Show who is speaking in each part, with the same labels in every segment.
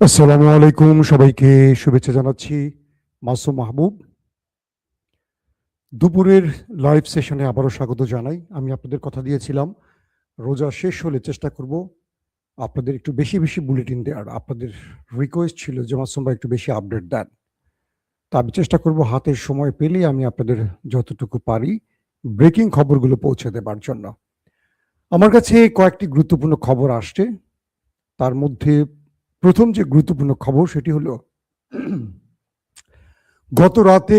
Speaker 1: আসসালামু আলাইকুম, সবাইকে শুভেচ্ছা জানাচ্ছি। মাসুম মাহবুব। দুপুরের লাইভ সেশনে আবারও স্বাগত জানাই। আমি আপনাদের কথা দিয়েছিলাম রোজা শেষ হলে চেষ্টা করব আপনাদের একটু বেশি বেশি বুলেটিন দেওয়ার। আপনাদের রিকোয়েস্ট ছিল যে মাসুম ভাই একটু বেশি আপডেট দেন। তা আমি চেষ্টা করব হাতের সময় পেলেই আমি আপনাদের যতটুকু পারি ব্রেকিং খবরগুলো পৌঁছে দেবার জন্য। আমার কাছে কয়েকটি গুরুত্বপূর্ণ খবর আসছে। তার মধ্যে প্রথম যে গুরুত্বপূর্ণ খবর সেটি হলো গত রাতে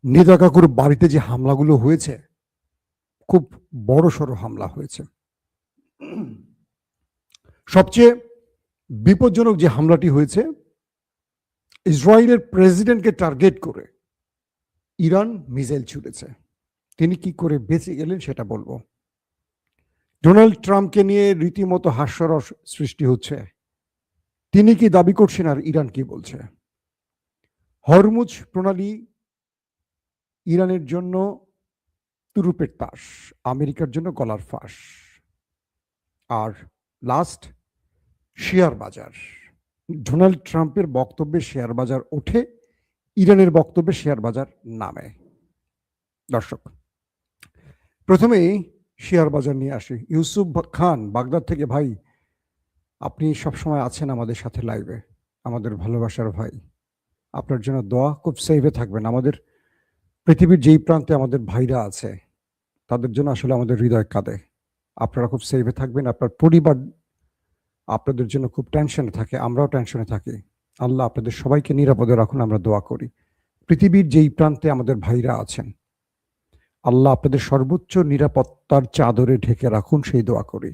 Speaker 1: নেতা কাকুর বাড়িতে যে হামলাগুলো হয়েছে, খুব বড়সড় হামলা হয়েছে। সবচেয়ে বিপজ্জনক যে হামলাটি হয়েছে, ইসরায়েলের প্রেসিডেন্টকে টার্গেট করে ইরান মিসাইল ছুড়েছে। তিনি কি করে বেঁচে গেলেন সেটা বলবো। ডোনাল্ড ট্রাম্পকে নিয়ে রীতিমতো হাস্যরস সৃষ্টি হচ্ছে। তিনি কি দাবি করছেন আর ইরান কি বলছে? হরমুজ প্রণালী ইরানের জন্য তুরুপের তাস, আমেরিকার জন্য গলার ফাঁস। আর লাস্ট, শেয়ার বাজার। ডোনাল্ড ট্রাম্পের বক্তব্যে শেয়ার বাজার ওঠে, ইরানের বক্তব্যে শেয়ার বাজার নামে। দর্শক, প্রথমেই শেয়ার বাজার নিয়ে আসি। ইউসুফ খান বাগদাদ থেকে, ভাই আপনি সবসময় আছেন আমাদের সাথে লাইভে, আমাদের ভালোবাসার ভাই। আপনার জন্য দোয়া, খুব সেভে থাকবেন। আমাদের পৃথিবীর যেই প্রান্তে আমাদের ভাইরা আছে তাদের জন্য আসলে আমাদের হৃদয় কাঁদে। আপনারা খুব সেভে থাকবেন, আপনার পরিবার আপনাদের জন্য খুব টেনশনে থাকে, আমরাও টেনশনে থাকি। আল্লাহ আপনাদের সবাইকে নিরাপদে রাখুন, আমরা দোয়া করি। পৃথিবীর যেই প্রান্তে আমাদের ভাইরা আছেন, আল্লাহ আপনাদের সর্বোচ্চ নিরাপত্তার চাদরে ঢেকে রাখুন, সেই দোয়া করি।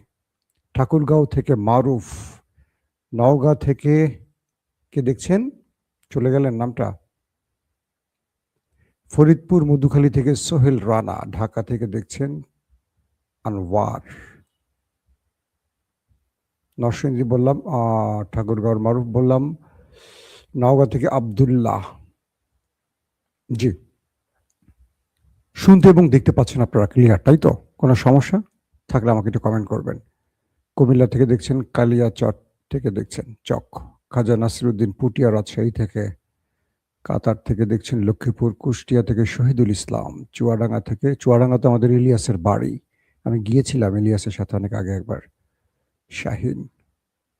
Speaker 1: ঠাকুরগাঁও থেকে মারুফ, নওগাঁ থেকে কে দেখছেন, চলে গেলেন নামটা, ফরিদপুর মধুখালী থেকে সোহেল রানা, ঢাকা থেকে দেখছেন আনোয়ার, নরসিংদী বললাম, ঠাকুরগাঁওর মারুফ বললাম, নওগাঁ থেকে আব্দুল্লাহ। জি, শুনতে এবং দেখতে পাচ্ছেন আপনারা ক্লিয়ার, তাই তো? কোনো সমস্যা থাকলে আমাকে একটু কমেন্ট করবেন। কুমিল্লা থেকে দেখছেন, কালিয়াচর থেকে দেখছেন চক, খাজা নাসিরুদ্দিন পুটিয়া রাজশাহী থেকে, কাতার থেকে দেখছেন লক্ষ্মীপুর, কুষ্টিয়া থেকে শহীদুল ইসলাম, চুয়াডাঙ্গা থেকে, চুয়াডাঙ্গা তো আমাদের ইলিয়াসের বাড়ি, আমি গিয়েছিলাম ইলিয়াসের সাথে অনেক আগে একবার, শাহিন।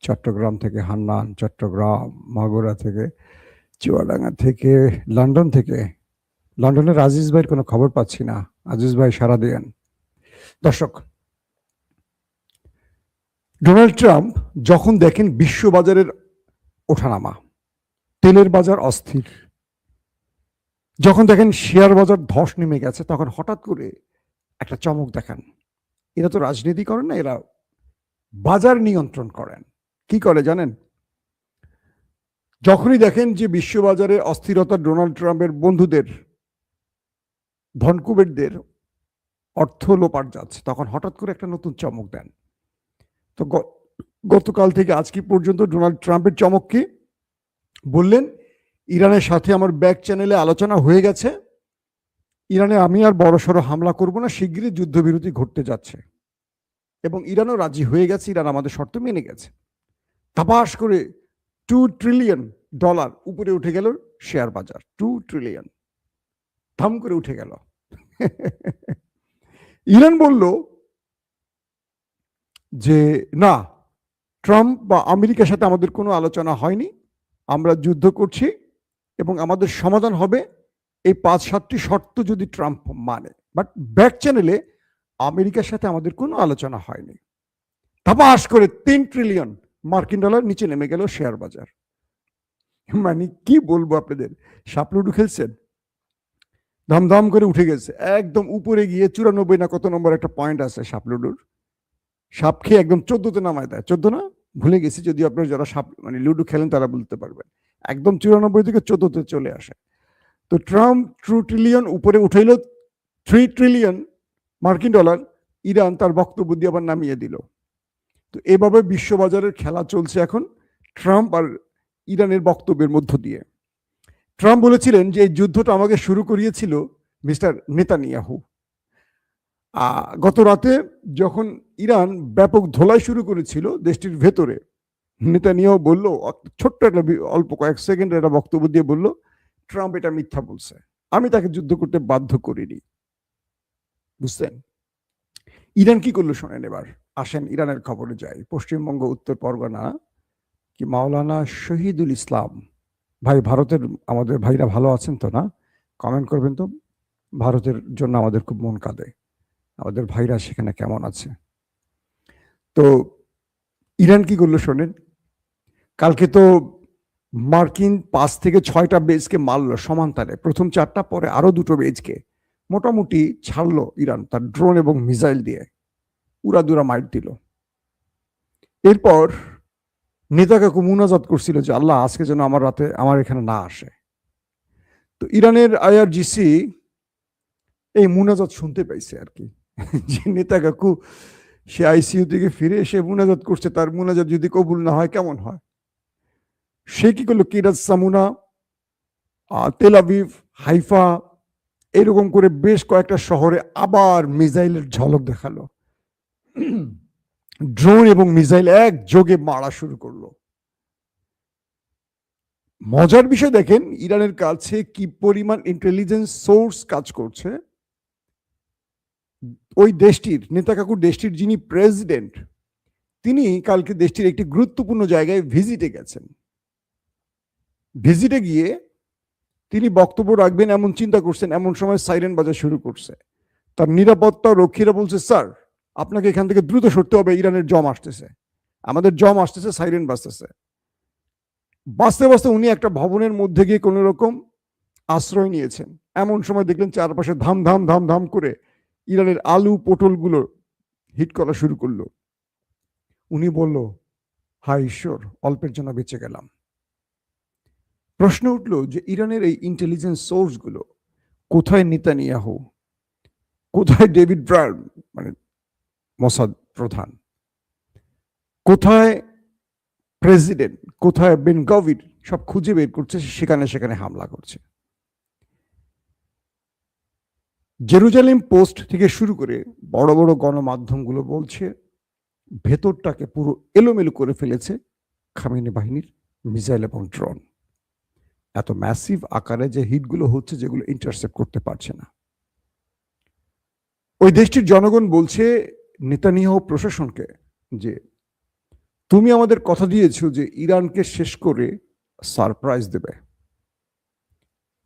Speaker 1: চট্টগ্রাম থেকে হান্নান, চট্টগ্রাম, মাগুরা থেকে, চুয়াডাঙ্গা থেকে, লন্ডন থেকে, লন্ডনের আজিজ ভাইয়ের কোনো খবর পাচ্ছি না, আজিজ ভাই সারা দেন। দর্শক, ডোনাল্ড ট্রাম্প যখন দেখেন বিশ্ববাজারের ওঠানামা, তেলের বাজার অস্থির, যখন দেখেন শেয়ার বাজার ধস নেমে গেছে, তখন হঠাৎ করে একটা চমক দেখান। এরা তো রাজনীতি করেন না, এরা বাজার নিয়ন্ত্রণ করেন। কি করে জানেন? যখনই দেখেন যে বিশ্ববাজারে অস্থিরতা, ডোনাল্ড ট্রাম্পের বন্ধুদের, ধনকুবেরদের অর্থ লোপাট যাচ্ছে, তখন হঠাৎ করে একটা নতুন চমক দেন। তো গতকাল থেকে আজকে পর্যন্ত ডোনাল্ড ট্রাম্পের চমক কি বললেন? ইরানের সাথে আমার ব্যাক চ্যানেলে আলোচনা হয়ে গেছে, ইরানে আমি আর বড়সড় হামলা করব না, শিগগিরই যুদ্ধবিরতি ঘটতে যাচ্ছে, এবং ইরানও রাজি হয়ে গেছে, ইরান আমাদের শর্ত মেনে গেছে। তাপাস করে $2 ট্রিলিয়ন উপরে উঠে গেল শেয়ার বাজার। 2 ট্রিলিয়ন থাম করে উঠে গেল। ইরান বলল যে না, ট্রাম্প বা আমেরিকার সাথে আমাদের কোনো আলোচনা হয়নি, আমরা যুদ্ধ করছি এবং আমাদের সমাধান হবে এই 5-7টি শর্ত যদি ট্রাম্প মানে। বাট ব্যাক চ্যানেলে আমেরিকার সাথে আমাদের কোনো আলোচনা হয়নি। তাপাস করে $3 ট্রিলিয়ন নিচে নেমে গেল শেয়ার বাজার। মানে কি বলবো আপনাদের, সাপলুডু খেলছেন, ধামধাম করে উঠে গেছে একদম উপরে গিয়ে 94 না কত নম্বর একটা পয়েন্ট আছে সাপলুডুর, সাপ খেয়ে একদম 14তে নামায় দেয়। 14 না, ভুলে গেছি, যদি আপনারা যারা সাপ মানে লুডো খেলেন তারা বলতে পারবেন। একদম 94 থেকে 14তে চলে আসে। তো ট্রাম্প 2 ট্রিলিয়ন উপরে উঠাইল, $3 ট্রিলিয়ন, ইরান তার বক্তব্য দিয়ে আবার নামিয়ে দিল। তো এভাবে বিশ্ববাজারের খেলা চলছে এখন ট্রাম্প আর ইরানের বক্তব্যের মধ্য দিয়ে। ট্রাম্প বলেছিলেন যে এই যুদ্ধটা আমাকে শুরু করিয়েছিল মিস্টার নেতানিয়াহু। গত রাতে যখন ইরান ব্যাপক ধোলাই শুরু করেছিল দেশটির ভেতরে, নেতানিয়াহু বলল, ছোট্ট একটা অল্প কয়েক সেকেন্ডের একটা বক্তব্য দিয়ে বলল, ট্রাম্প এটা মিথ্যা বলছে, আমি তাকে যুদ্ধ করতে বাধ্য করিনি। বুঝছেন? ইরান কি করলো শোনেন এবার। আসেন ইরানের খবরে যাই। পশ্চিমবঙ্গ উত্তর পরগনা কি মাওলানা শহীদুল ইসলাম ভাই, ভারতের আমাদের ভাইরা ভালো আছেন তো না? কমেন্ট করবেন তো। ভারতের জন্য আমাদের খুব মন কাঁদে, আমাদের ভাইরা সেখানে কেমন আছে। তো ইরান কি করলো শোনেন। কালকে তো মার্কিন 5 থেকে 6টা বেজকে মারলো সমান্তারে, প্রথম 4টা, পরে আরো 2টো বেজকে মোটামুটি ছাড়লো ইরান তার ড্রোন এবং মিসাইল দিয়ে, উড়াদুরা মাইর দিল। এরপর নেতাকাকু মুনাজাত করছিল যে আল্লাহ আজকে যেন আমার রাতে আমার এখানে না আসে। তো ইরানের আইআরজিসি এই মুনাজাত শুনতে পাইছে আর কি, যে নেতাকাকু সে আইসিইউ থেকে ফিরে এসে মুনাজাত করছে, তার মুনাজাত যদি কবুল না হয় কেমন হয়। সে কি করলো, কিরাত সামুনা, তেল আবিব, হাইফা, এরকম করে বেশ কয়েকটা শহরে আবার মিসাইলের ঝলক দেখালো। ড্রোন এবং মিসাইল একযোগে মারা শুরু করলো। মজার বিষয় দেখেন, ইরানের কাছে কি পরিমাণ ইন্টেলিজেন্স সোর্স কাজ করছে। ওই দেশটির নেতাকাকুর দেশটির যিনি প্রেসিডেন্ট, তিনি কালকে দেশটির একটি গুরুত্বপূর্ণ জায়গায় ভিজিটে গেছেন। ভিজিটে গিয়ে তিনি বক্তব্য রাখবেন এমন চিন্তা করছেন, এমন সময় সাইরেন বাজা শুরু করছে। তার নিরাপত্তা রক্ষীরা বলছে, স্যার আপনাকে এখান থেকে দ্রুত সরতে হবে, ইরানের জম আসতেছে, আমাদের জম আসতেছে, সাইরেন বাজতেছে। বাঁচতে বাঁচতে উনি একটা ভবনের মধ্যে গিয়ে কোন রকম আশ্রয় নিয়েছেন। এমন সময় দেখলেন চারপাশে ধাম ধাম ধাম ধাম করে ইরানের আলু পটলগুলো হিট করা শুরু করলো। উনি বলল, হায় ঈশ্বর, অল্পের জন্য বেঁচে গেলাম। প্রশ্ন উঠল যে ইরানের এই ইন্টেলিজেন্স সোর্সগুলো কোথায়? নেতানিয়াহু কোথায়? ডেভিড ব্রায়ান মানে মোসাদ প্রধান কোথায়? প্রেসিডেন্ট কোথায়? বেন গভির সব খুঁজে বের করছে, সেখানে সেখানে হামলা করছে। জেরুজালেম পোস্ট থেকে শুরু করে বড় বড় গণমাধ্যমগুলো বলছে ভেতরটাকে পুরো এলোমেলো করে ফেলেছে খামেনি বাহিনীর মিসাইল এবং ড্রোন। এত ম্যাসিভ আকারে যে হিটগুলো হচ্ছে, যেগুলো ইন্টারসেপ্ট করতে পারছে না। ওই দেশটির জনগণ বলছে নেতানিয়াহু প্রশাসনকে যে তুমি আমাদের কথা দিয়েছো যে ইরানকে শেষ করে সারপ্রাইজ দেবে,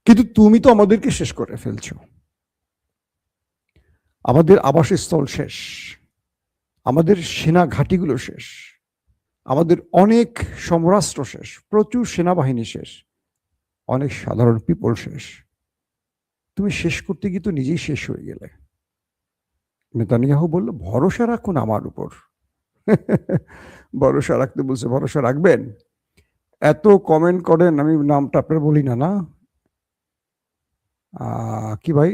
Speaker 1: কিন্তু তুমি তো আমাদেরকে শেষ করে ফেলছো। আমাদের আবাসস্থল শেষ, আমাদের সেনা ঘাঁটিগুলো শেষ, আমাদের অনেক সমরাস্ত্র শেষ, প্রচুর সেনাবাহিনী শেষ, অনেক সাধারণ পিপল শেষ। তুমি শেষ করতে গিয়ে তো নিজেই শেষ হয়ে গেলে। নেতানিয়াহু বলল, ভরসা রাখুন আমার উপর। ভরসা রাখতে বলছে, ভরসা রাখবেন? এত কমেন্ট করেন, আমি নামটা আপনার বলি না, না কি ভাই,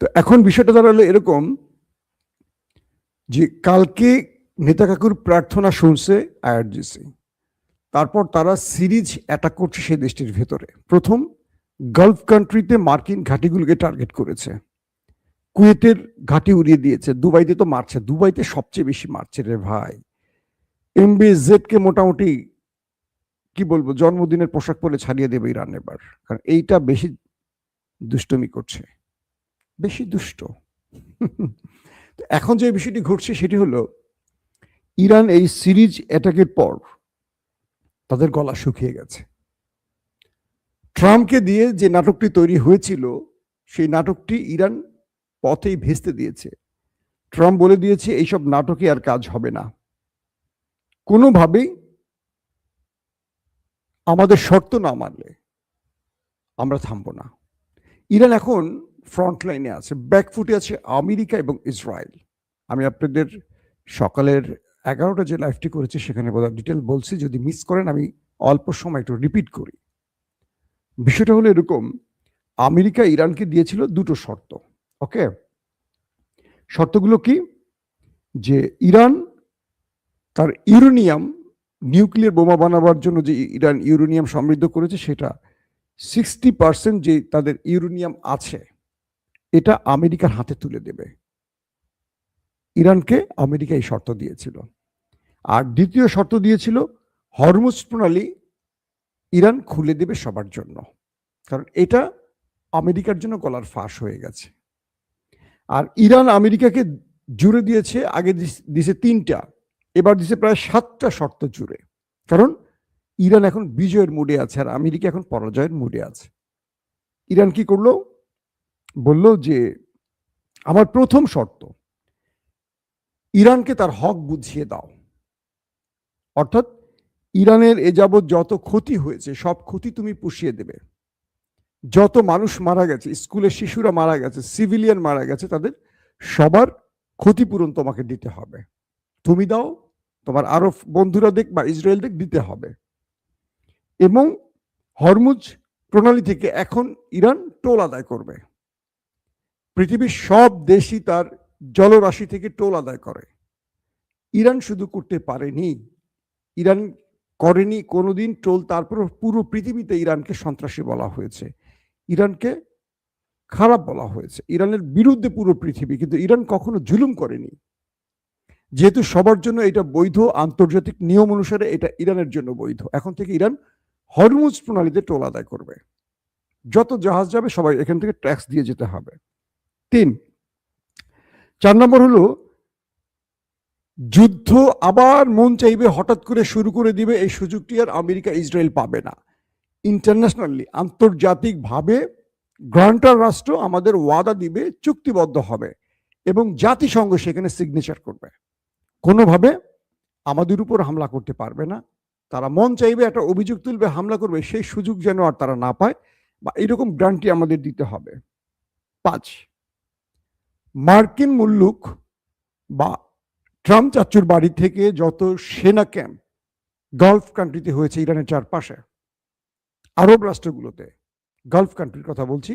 Speaker 1: তো এখন বিষয়টা দাঁড়ালো এরকম যে কালকে নেতাকাকুর প্রার্থনা শুনছে আইআরজিসি, তারপর তারা সিরিজ অ্যাটাক করছে সেই দেশটির ভেতরে। প্রথম গালফ কান্ট্রিতে মার্কিন ঘাঁটিগুলোকে টার্গেট করেছে, কুয়েতের ঘাঁটি উড়িয়ে দিয়েছে, দুবাইতে তো মারছে, দুবাইতে সবচেয়ে বেশি মারছে রে ভাই। এমবিজেড কে মোটামুটি কি বলবো, জন্মদিনের পোশাক পরে ছাড়িয়ে দেবে ইরান এবার, কারণ এইটা বেশি দুষ্টমি করছে, বেশি দুষ্ট। এখন যে বিষয়টি ঘটছে সেটি হলো, ইরান এই সিরিজ অ্যাটাকের পর তাদের গলা শুকিয়ে গেছে। ট্রাম্পকে দিয়ে যে নাটকটি তৈরি হয়েছিল, সেই নাটকটি ইরান পথেই ভেস্তে দিয়েছে। ট্রাম্প বলে দিয়েছে এইসব নাটকে আর কাজ হবে না, কোনোভাবেই আমাদের শর্ত না মানলে আমরা থামবো না। ইরান এখন ফ্রন্ট লাইনে আছে, ব্যাকফুটে আছে আমেরিকা এবং ইসরায়েল। আমি আপনাদের সকালের 11টা যে লাইভটি করেছি সেখানে বোধহয় ডিটেল বলছি, যদি মিস করেন আমি অল্প সময় একটু রিপিট করি। বিষয়টা হলো এরকম, আমেরিকা ইরানকে দিয়েছিল 2টো শর্ত। ওকে, শর্তগুলো কি? যে ইরান তার ইউরেনিয়াম, নিউক্লিয়ার বোমা বানাবার জন্য যে ইরান ইউরেনিয়াম সমৃদ্ধ করেছে, সেটা 60% যে তাদের ইউরেনিয়াম আছে এটা আমেরিকার হাতে তুলে দেবে। ইরানকে আমেরিকা এই শর্ত দিয়েছিল। আর দ্বিতীয় শর্ত দিয়েছিল হরমুজ প্রণালী ইরান খুলে দেবে সবার জন্য, কারণ এটা আমেরিকার জন্য গলার ফাঁস হয়ে গেছে। আর ইরান আমেরিকাকে জুড়ে দিয়েছে, আগে দিছে 3টা, এবার দিছে প্রায় 7টা শর্ত জুড়ে, কারণ ইরান এখন বিজয়ের মুডে আছে আর আমেরিকা এখন পরাজয়ের মুডে আছে। ইরান কি করলো, বলল যে আমার প্রথম শর্ত, ইরানকে তার হক বুঝিয়ে দাও। অর্থাৎ ইরানের এ যাবৎ যত ক্ষতি হয়েছে সব ক্ষতি তুমি পুষিয়ে দেবে। যত মানুষ মারা গেছে, স্কুলের শিশুরা মারা গেছে, সিভিলিয়ান মারা গেছে, তাদের সবার ক্ষতিপূরণ তোমাকে দিতে হবে। তুমি দাও, তোমার আরব বন্ধুরা দেখ বা ইসরায়েল দেখ, দিতে হবে। এবং হরমুজ প্রণালী থেকে এখন ইরান টোল আদায় করবে। পৃথিবীর সব দেশই তার জলরাশি থেকে টোল আদায় করে। ইরান শুধু করতে পারেনি, ইরান করেনি কোনোদিন টোল, তারপর পুরো পৃথিবীতে ইরানকে সন্ত্রাসী বলা হয়েছে, ইরানকে খারাপ বলা হয়েছে, ইরানের বিরুদ্ধে পুরো পৃথিবী, কিন্তু ইরান কখনো জুলুম করেনি। যেহেতু সবার জন্য এটা বৈধ, আন্তর্জাতিক নিয়ম অনুসারে এটা ইরানের জন্য বৈধ, এখন থেকে ইরান হরমুজ প্রণালীতে টোল আদায় করবে। যত জাহাজ যাবে সবাই এখান থেকে ট্যাক্স দিয়ে যেতে হবে। 4 নম্বর হলো, যুদ্ধ আবার মন চাইবে হঠাৎ করে শুরু করে দিবে, এই সুযোগটি আর আমেরিকা ইসরায়েল পাবে না। ইন্টারন্যাশনালি, আন্তর্জাতিকভাবে গ্রান্টার রাষ্ট্র আমাদের ওয়াদা দিবে, চুক্তিবদ্ধ হবে এবং জাতিসংঘ সেখানে সিগনেচার করবে। কোনোভাবে আমাদের উপর হামলা করতে পারবে না। তারা মন চাইবে একটা অভিযোগ তুলবে, হামলা করবে, সেই সুযোগ যেন আর তারা না পায়, বা এরকম গ্যারান্টি আমাদের দিতে হবে। 5, মার্কিন মুল্লুক বা ট্রাম্প চাচুর বাড়ি থেকে যত সেনা ক্যাম্প গালফ কান্ট্রিতে হয়েছে, ইরানের চারপাশে, আরব রাষ্ট্রগুলোতে, গালফ কান্ট্রির কথা বলছি,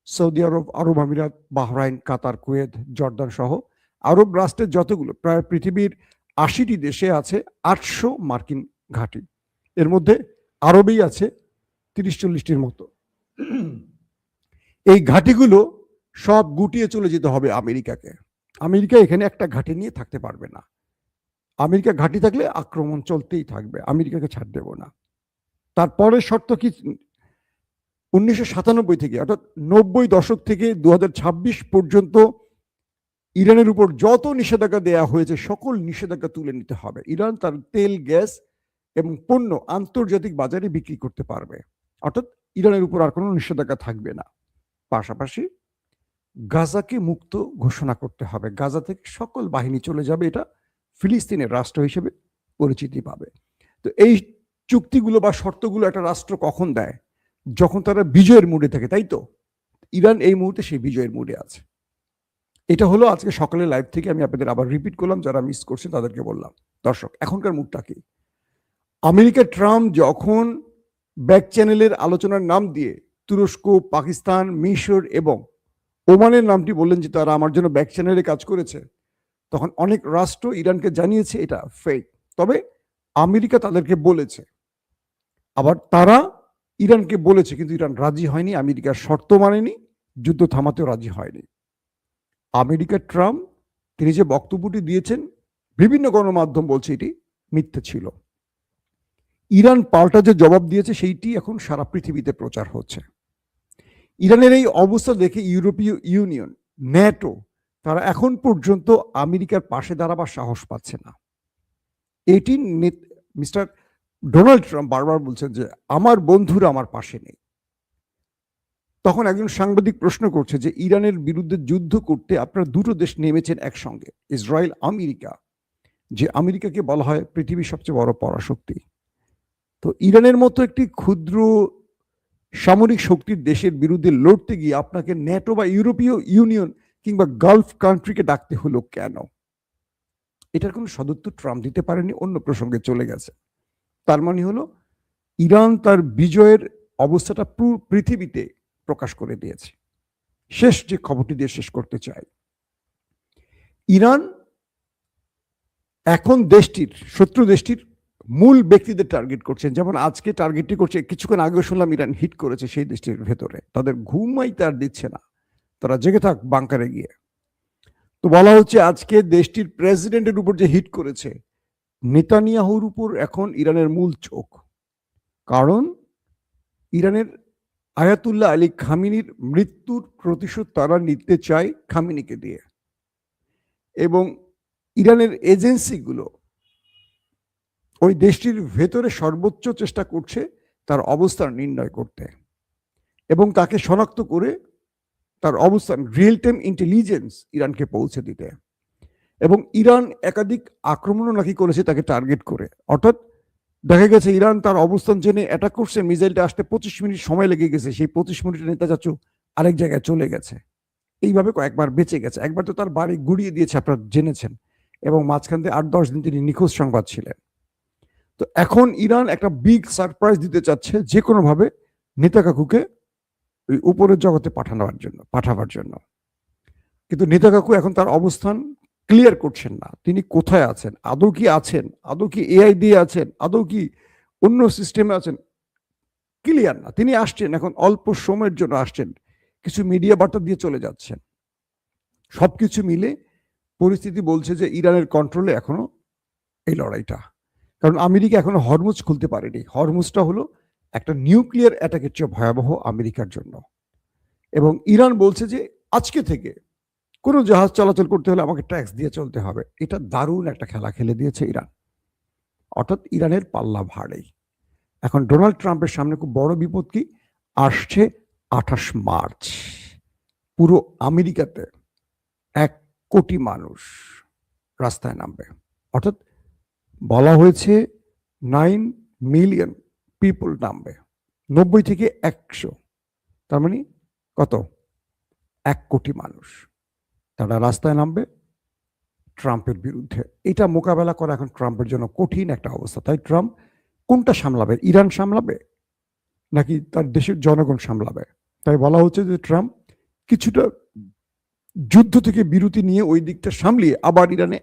Speaker 1: সৌদি আরব, আরব আমিরাত, বাহরাইন, কাতার, কুয়েত, জর্দান সহ আরব রাষ্ট্রের যতগুলো, প্রায় পৃথিবীর 80টি দেশে আছে 800 মার্কিন ঘাঁটি। এর মধ্যে আরবেই আছে 30-40টির মতো। এই ঘাঁটিগুলো সব গুটিয়ে চলে যেতে হবে আমেরিকাকে। আমেরিকা এখানে একটা ঘাঁটি নিয়ে থাকতে পারবে না। আমেরিকা ঘাঁটি থাকলে আক্রমণ চলতেই থাকবে, আমেরিকাকে ছাড় দেব না। তারপরের শর্ত কি, 1997 থেকে, অর্থাৎ 90 দশক থেকে 2026 পর্যন্ত ইরানের উপর যত নিষেধাজ্ঞা দেয়া হয়েছে সকল নিষেধাজ্ঞা তুলে নিতে হবে। ইরান তার তেল, গ্যাস এবং পণ্য আন্তর্জাতিক বাজারে বিক্রি করতে পারবে, অর্থাৎ ইরানের উপর আর কোনো নিষেধাজ্ঞা থাকবে না। পাশাপাশি গাজাকে মুক্ত ঘোষণা করতে হবে, গাজা থেকে সকল বাহিনী চলে যাবে, এটা ফিলিস্তিনের রাষ্ট্র হিসেবে পরিচিতি পাবে। তো এই চুক্তিগুলো বা শর্তগুলো একটা রাষ্ট্র কখন দেয়, যখন তারা বিজয়ের মুডে থাকে, তাই তো? ইরান এই মুহূর্তে সেই বিজয়ের মুডে আছে। এটা হলো আজকে সকালে লাইভ থেকে আমি আপনাদের আবার রিপিট করলাম, যারা মিস করছে তাদেরকে বললাম। দর্শক, এখনকার মুডটা কি? আমেরিকা ট্রাম্প যখন ব্যাক চ্যানেলের আলোচনার নাম দিয়ে তুরস্ক, পাকিস্তান, মিশর এবং ওমানের নামটি বললেন যে তারা আমার জন্য ব্যাক চ্যানেলে কাজ করেছে, তখন অনেক রাষ্ট্র ইরানকে জানিয়েছে এটা ফেক। তবে আমেরিকা তাদেরকে বলেছে, আবার তারা ইরানকে বলেছে, কিন্তু ইরান রাজি হয়নি, আমেরিকার শর্ত মানেনি, যুদ্ধ থামাতেও রাজি হয়নি। আমেরিকা ট্রাম্প তিনি যে বক্তব্যটি দিয়েছেন, বিভিন্ন গণমাধ্যম বলছে এটি মিথ্যে ছিল। ইরান পাল্টা যে জবাব দিয়েছে সেইটি এখন সারা পৃথিবীতে প্রচার হচ্ছে। ইরানের এই অবস্থা দেখে ইউরোপীয় ইউনিয়ন, ন্যাটো, তারা এখন পর্যন্ত আমেরিকার পাশে দাঁড়াবার সাহস পাচ্ছে না। এটি মিস্টার ডোনাল্ড ট্রাম্প বারবার বলছেন যে আমার বন্ধুরা আমার পাশে নেই। তখন একজন সাংবাদিক প্রশ্ন করছে যে ইরানের বিরুদ্ধে যুদ্ধ করতে আপনারা দুটো দেশ নেমেছেন একসঙ্গে, ইসরায়েল, আমেরিকা, যে আমেরিকাকে বলা হয় পৃথিবীর সবচেয়ে বড় পরাশক্তি। তো ইরানের মতো একটি ক্ষুদ্র সামরিক শক্তির দেশের বিরুদ্ধে লড়তে গিয়ে আপনাকে ন্যাটো বা ইউরোপীয় ইউনিয়ন কিংবা গালফ কান্ট্রিকে ডাকতে হলো কেন? এটার কোনো সদুত্তর ট্রাম্প দিতে পারেনি, অন্য প্রসঙ্গে চলে গেছে। তার মানে হলো ইরান তার বিজয়ের অবস্থাটা পুরো পৃথিবীতে প্রকাশ করে দিয়েছে। শেষ যে খবরটি দিয়ে শেষ করতে চাই, ইরান এখন দেশটির, শত্রু দেশটির মূল ব্যক্তিদের টার্গেট করছেন। যেমন আজকে টার্গেটটি করছে, কিছুক্ষণ আগে শুনলাম ইরান হিট করেছে সেই দেশটির ভেতরে, তাদের ঘুমাইতে আর দিচ্ছে না, তারা জেগে থাক বাংকারে গিয়ে। তো বলা হচ্ছে আজকে দেশটির প্রেসিডেন্টের উপর যে হিট করেছে, নেতানিয়াহুর উপর এখন ইরানের মূল চোখ। কারণ ইরানের আয়াতুল্লাহ আলী খামিনির মৃত্যুর প্রতিশোধ তারা নিতে চায় খামিনিকে দিয়ে, এবং ইরানের এজেন্সিগুলো ওই দেশটির ভেতরে সর্বোচ্চ চেষ্টা করছে তার অবস্থান নির্ণয় করতে এবং তাকে শনাক্ত করে তার অবস্থান রিয়েল টাইম ইন্টেলিজেন্স ইরানকে পৌঁছে দিতে। এবং ইরান একাধিক আক্রমণও নাকি করেছে তাকে টার্গেট করে। অর্থাৎ দেখা গেছে ইরান তার অবস্থান জেনে অ্যাটাক করছে, মিসাইলটা আসতে 25 মিনিট সময় লেগে গেছে, সেই 25 মিনিটে নেতা চাচু আরেক জায়গায় চলে গেছে। এইভাবে কয়েকবার বেঁচে গেছে। একবার তো তার বাড়ি গুড়িয়ে দিয়েছে, আপনারা জেনেছেন, এবং মাঝখান থেকে 8-10 দিন তিনি নিখোঁজ সংবাদ ছিলেন। তো এখন ইরান একটা বিগ সারপ্রাইজ দিতে চাচ্ছে যে কোনোভাবে নেতা কাকুকে ওই উপরের জগতে পাঠাবার জন্য। কিন্তু নেতা কাকু এখন তার অবস্থান ক্লিয়ার করছেন না, তিনি কোথায় আছেন, আদৌ কি আছেন, আদৌ কি এআই দিয়ে আছেন, আদৌ কি অন্য সিস্টেমে আছেন, ক্লিয়ার না। তিনি আসছেন, এখন অল্প সময়ের জন্য আসছেন, কিছু মিডিয়া বার্তা দিয়ে চলে যাচ্ছেন। সবকিছু মিলে পরিস্থিতি বলছে যে ইরানের কন্ট্রোলে এখনো এই লড়াইটা। কারণ আমেরিকা এখনো হরমুজ খুলতে পারেনি। হরমুজটা হলো একটা নিউক্লিয়ার অ্যাটাকের চেয়ে ভয়াবহ আমেরিকার জন্য। এবং ইরান বলছে যে আজকে থেকে কোনো জাহাজ চলাচল করতে হলে আমাকে ট্যাক্স দিয়ে চলতে হবে। এটা দারুণ একটা খেলা খেলে দিয়েছে ইরান। অর্থাৎ ইরানের পাল্লা ভারী। এখন ডোনাল্ড ট্রাম্পের সামনে খুব বড় বিপদ কি আসছে। 28 মার্চ পুরো আমেরিকাতে 1 কোটি মানুষ রাস্তায় নামবে। অর্থাৎ বলা হয়েছে 9 মিলিয়ন পিপল নামবে, 90 থেকে 100, তার মানে কত, 1 কোটি মানুষ তারা রাস্তায় নামবে ট্রাম্পের বিরুদ্ধে। এটা মোকাবেলা করা এখন ট্রাম্পের জন্য কঠিন একটা অবস্থা। তাই ট্রাম্প কোনটা সামলাবে, ইরান সামলাবে নাকি তার দেশের জনগণ সামলাবে? তাই বলা হচ্ছে যে ট্রাম্প কিছুটা যুদ্ধ থেকে বিরতি নিয়ে ওই দিকটা সামলিয়ে আবার ইরানে